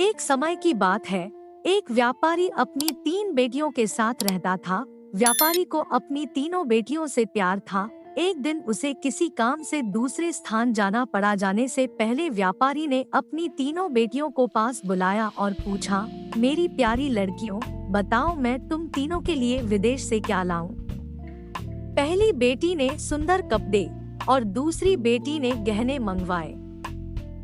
एक समय की बात है, एक व्यापारी अपनी 3 बेटियों के साथ रहता था। व्यापारी को अपनी तीनों बेटियों से प्यार था। एक दिन उसे किसी काम से दूसरे स्थान जाना पड़ा। जाने से पहले व्यापारी ने अपनी तीनों बेटियों को पास बुलाया और पूछा, मेरी प्यारी लड़कियों, बताओ मैं तुम तीनों के लिए विदेश से क्या लाऊं? पहली बेटी ने सुंदर कपड़े और दूसरी बेटी ने गहने मंगवाए।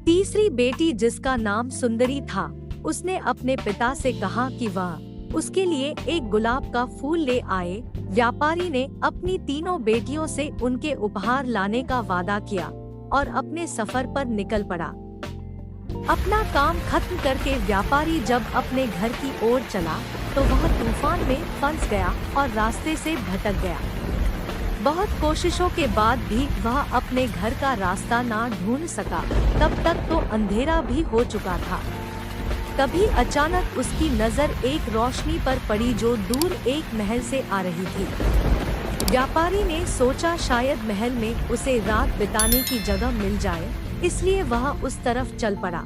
तीसरी बेटी, जिसका नाम सुंदरी था, उसने अपने पिता से कहा कि वह उसके लिए एक गुलाब का फूल ले आए। व्यापारी ने अपनी तीनों बेटियों से उनके उपहार लाने का वादा किया और अपने सफर पर निकल पड़ा। अपना काम खत्म करके व्यापारी जब अपने घर की ओर चला तो वह तूफान में फंस गया और रास्ते से भटक गया। बहुत कोशिशों के बाद भी वह अपने घर का रास्ता ना ढूंढ सका। तब तक तो अंधेरा भी हो चुका था। तभी अचानक उसकी नजर एक रोशनी पर पड़ी जो दूर एक महल से आ रही थी। व्यापारी ने सोचा शायद महल में उसे रात बिताने की जगह मिल जाए, इसलिए वह उस तरफ चल पड़ा।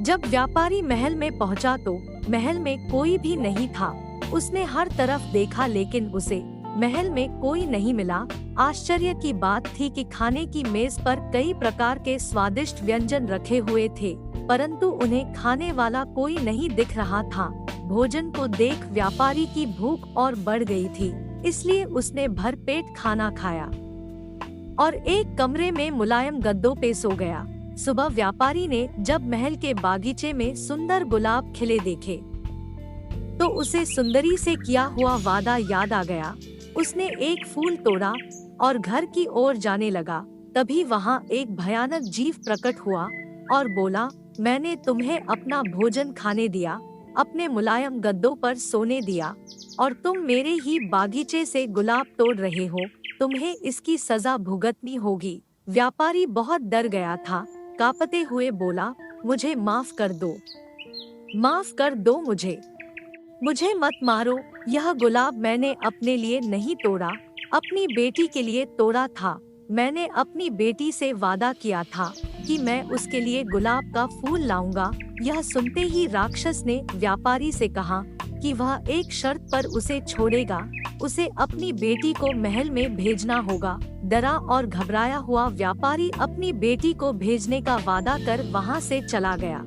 जब व्यापारी महल में पहुंचा तो महल में कोई भी नहीं था। उसने हर तरफ देखा लेकिन उसे महल में कोई नहीं मिला। आश्चर्य की बात थी कि खाने की मेज पर कई प्रकार के स्वादिष्ट व्यंजन रखे हुए थे, परंतु उन्हें खाने वाला कोई नहीं दिख रहा था। भोजन को देख व्यापारी की भूख और बढ़ गई थी, इसलिए उसने भरपेट खाना खाया और एक कमरे में मुलायम गद्दों पे सो गया। सुबह व्यापारी ने जब महल के बागीचे में सुंदर गुलाब खिले देखे तो उसे सुंदरी से किया हुआ वादा याद आ गया। उसने एक फूल तोड़ा और घर की ओर जाने लगा। तभी वहाँ एक भयानक जीव प्रकट हुआ और बोला, मैंने तुम्हें अपना भोजन खाने दिया, अपने मुलायम गद्दों पर सोने दिया और तुम मेरे ही बागीचे से गुलाब तोड़ रहे हो। तुम्हें इसकी सजा भुगतनी होगी। व्यापारी बहुत डर गया था। कांपते हुए बोला, मुझे माफ कर दो, माफ कर दो मुझे मत मारो। यह गुलाब मैंने अपने लिए नहीं तोड़ा, अपनी बेटी के लिए तोड़ा था। मैंने अपनी बेटी से वादा किया था कि मैं उसके लिए गुलाब का फूल लाऊंगा। यह सुनते ही राक्षस ने व्यापारी से कहा कि वह एक शर्त पर उसे छोड़ेगा। उसे अपनी बेटी को महल में भेजना होगा। डरा और घबराया हुआ व्यापारी अपनी बेटी को भेजने का वादा कर वहां से चला गया।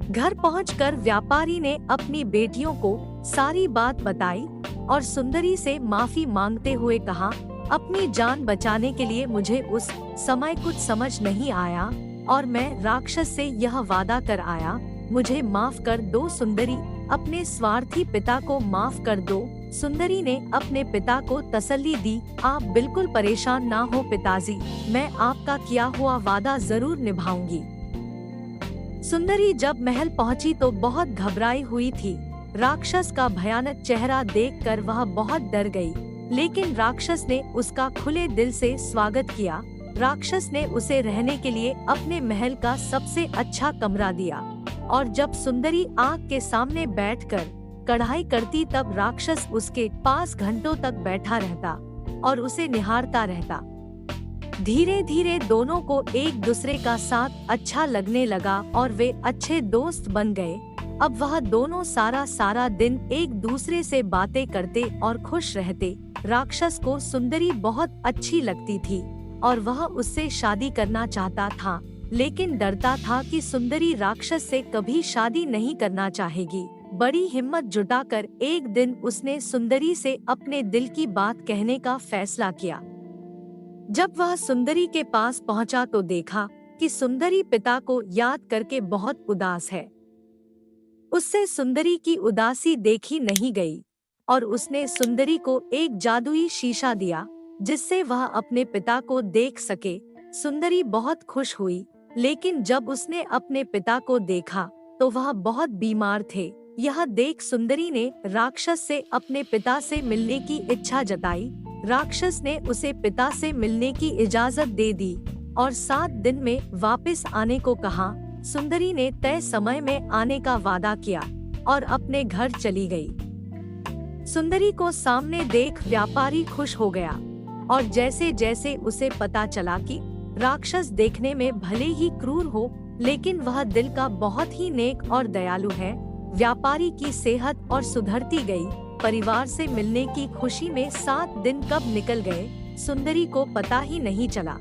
घर पहुंचकर व्यापारी ने अपनी बेटियों को सारी बात बताई और सुंदरी से माफी मांगते हुए कहा, अपनी जान बचाने के लिए मुझे उस समय कुछ समझ नहीं आया और मैं राक्षस से यह वादा कर आया। मुझे माफ कर दो सुंदरी, अपने स्वार्थी पिता को माफ कर दो। सुंदरी ने अपने पिता को तसल्ली दी, आप बिल्कुल परेशान ना हो पिताजी, मैं आपका किया हुआ वादा जरूर निभाऊंगी। सुंदरी जब महल पहुंची तो बहुत घबराई हुई थी। राक्षस का भयानक चेहरा देखकर वह बहुत डर गई, लेकिन राक्षस ने उसका खुले दिल से स्वागत किया। राक्षस ने उसे रहने के लिए अपने महल का सबसे अच्छा कमरा दिया और जब सुंदरी आग के सामने बैठकर कढ़ाई करती तब राक्षस उसके पास घंटों तक बैठा रहता और उसे निहारता रहता। धीरे धीरे दोनों को एक दूसरे का साथ अच्छा लगने लगा और वे अच्छे दोस्त बन गए। अब वह दोनों सारा दिन एक दूसरे से बातें करते और खुश रहते। राक्षस को सुंदरी बहुत अच्छी लगती थी और वह उससे शादी करना चाहता था, लेकिन डरता था कि सुंदरी राक्षस से कभी शादी नहीं करना चाहेगी। बड़ी हिम्मत जुटाकर एक दिन उसने सुंदरी से अपने दिल की बात कहने का फैसला किया। जब वह सुंदरी के पास पहुंचा तो देखा कि सुंदरी पिता को याद करके बहुत उदास है। उससे सुंदरी की उदासी देखी नहीं गई और उसने सुंदरी को एक जादुई शीशा दिया जिससे वह अपने पिता को देख सके। सुंदरी बहुत खुश हुई, लेकिन जब उसने अपने पिता को देखा तो वह बहुत बीमार थे। यह देख सुंदरी ने राक्षस से अपने पिता से मिलने की इच्छा जताई। राक्षस ने उसे पिता से मिलने की इजाजत दे दी और 7 दिन में वापस आने को कहा। सुंदरी ने तय समय में आने का वादा किया और अपने घर चली गई। सुंदरी को सामने देख व्यापारी खुश हो गया और जैसे जैसे उसे पता चला कि राक्षस देखने में भले ही क्रूर हो, लेकिन वह दिल का बहुत ही नेक और दयालु है। व्यापारी की सेहत और सुधरती गई। परिवार से मिलने की खुशी में 7 दिन कब निकल गए, सुंदरी को पता ही नहीं चला।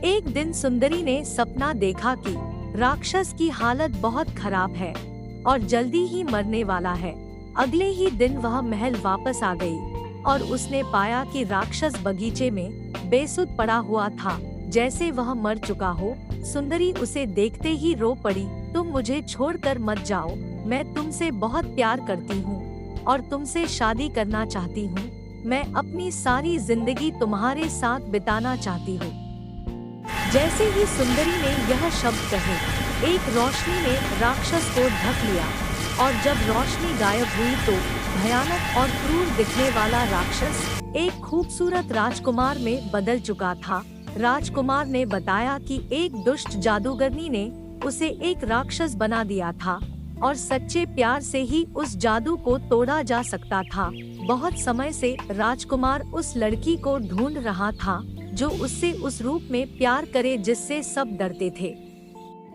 एक दिन सुंदरी ने सपना देखा कि राक्षस की हालत बहुत खराब है और जल्दी ही मरने वाला है। अगले ही दिन वह महल वापस आ गई और उसने पाया कि राक्षस बगीचे में बेसुध पड़ा हुआ था, जैसे वह मर चुका हो। सुंदरी उसे देखते ही रो पड़ी। तुम मुझे छोड़कर मत जाओ, मैं तुमसे बहुत प्यार करती हूँ और तुमसे शादी करना चाहती हूँ। मैं अपनी सारी जिंदगी तुम्हारे साथ बिताना चाहती हूँ। जैसे ही सुंदरी ने यह शब्द कहे, एक रोशनी ने राक्षस को ढक लिया और जब रोशनी गायब हुई तो भयानक और क्रूर दिखने वाला राक्षस एक खूबसूरत राजकुमार में बदल चुका था। राजकुमार ने बताया कि एक दुष्ट जादूगरनी ने उसे एक राक्षस बना दिया था और सच्चे प्यार से ही उस जादू को तोड़ा जा सकता था। बहुत समय से राजकुमार उस लड़की को ढूंढ रहा था जो उससे उस रूप में प्यार करे जिससे सब डरते थे,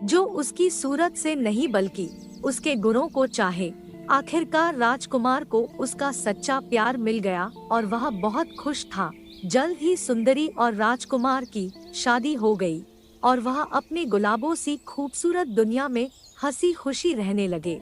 जो उसकी सूरत से नहीं बल्कि उसके गुणों को चाहे। आखिरकार राजकुमार को उसका सच्चा प्यार मिल गया और वह बहुत खुश था। जल्द ही सुंदरी और राजकुमार की शादी हो गई और वह अपने गुलाबों सी खूबसूरत दुनिया में हंसी खुशी रहने लगे।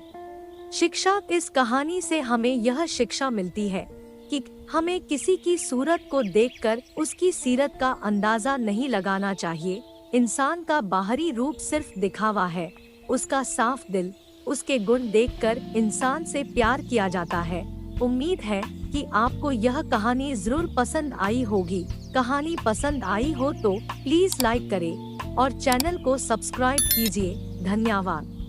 शिक्षा: इस कहानी से हमें यह शिक्षा मिलती है कि हमें किसी की सूरत को देखकर उसकी सीरत का अंदाजा नहीं लगाना चाहिए। इंसान का बाहरी रूप सिर्फ दिखावा है, उसका साफ दिल, उसके गुण देखकर इंसान से प्यार किया जाता है। उम्मीद है कि आपको यह कहानी जरूर पसंद आई होगी। कहानी पसंद आई हो तो प्लीज लाइक करें और चैनल को सब्सक्राइब कीजिए। धन्यवाद।